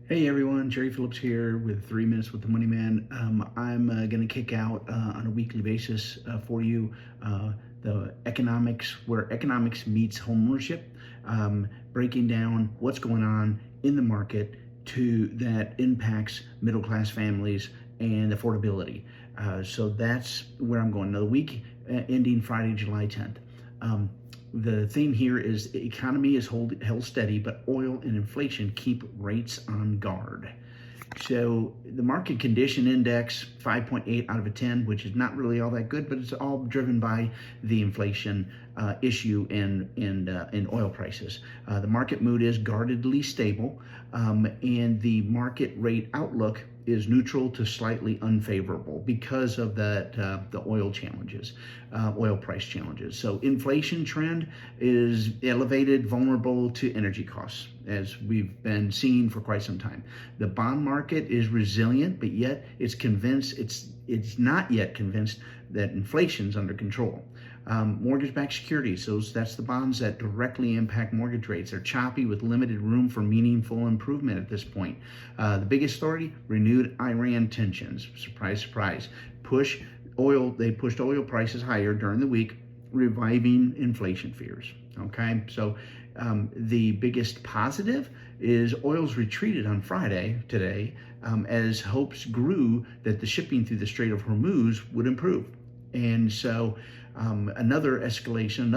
Hey everyone, Gerry Phillips here with 3 Minutes with the Money Man. I'm going to kick out on a weekly basis for you the economics, where economics meets homeownership, breaking down what's going on in the market that impacts middle class families and affordability. So that's where I'm going. Now, the week ending Friday, July 10th. The theme here is the economy is held steady, but oil and inflation keep rates on guard. So the market condition index, 5.8 out of a 10, which is not really all that good, but it's all driven by the inflation issue in oil prices. The market mood is guardedly stable, and the market rate outlook is neutral to slightly unfavorable because of the oil price challenges. So inflation trend is elevated, vulnerable to energy costs, as we've been seeing for quite some time. The bond market is resilient, but yet it's not yet convinced that inflation's under control. Mortgage-backed securities, that's the bonds that directly impact mortgage rates. They're choppy with limited room for meaningful improvement at this point. The biggest story, renewed Iran tensions. Surprise, surprise. They pushed oil prices higher during the week, reviving inflation fears. Okay, so the biggest positive is oil's retreated on Friday today as hopes grew that the shipping through the Strait of Hormuz would improve. And so another escalation,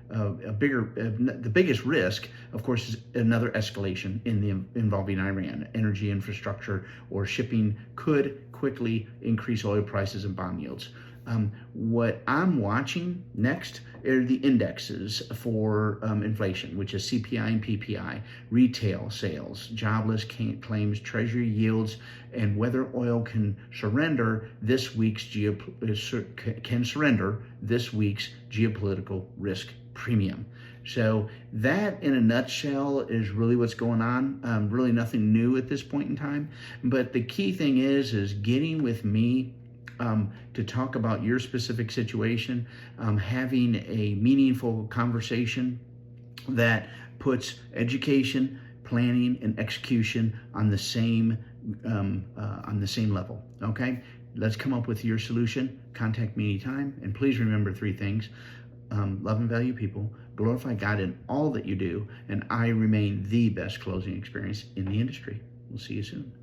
the biggest risk, of course, is another escalation involving Iran. Energy infrastructure or shipping could quickly increase oil prices and bond yields. What I'm watching next are the indexes for inflation, which is CPI and PPI, retail sales, jobless claims, treasury yields, and whether oil can surrender this week's geopolitical risk premium. So that, in a nutshell, is really what's going on. Really nothing new at this point in time. But the key thing is getting with me to talk about your specific situation, having a meaningful conversation that puts education, planning, and execution on the same level. Okay, let's come up with your solution. Contact me anytime, and please remember three things: love and value people, glorify God in all that you do, and I remain the best closing experience in the industry. We'll see you soon.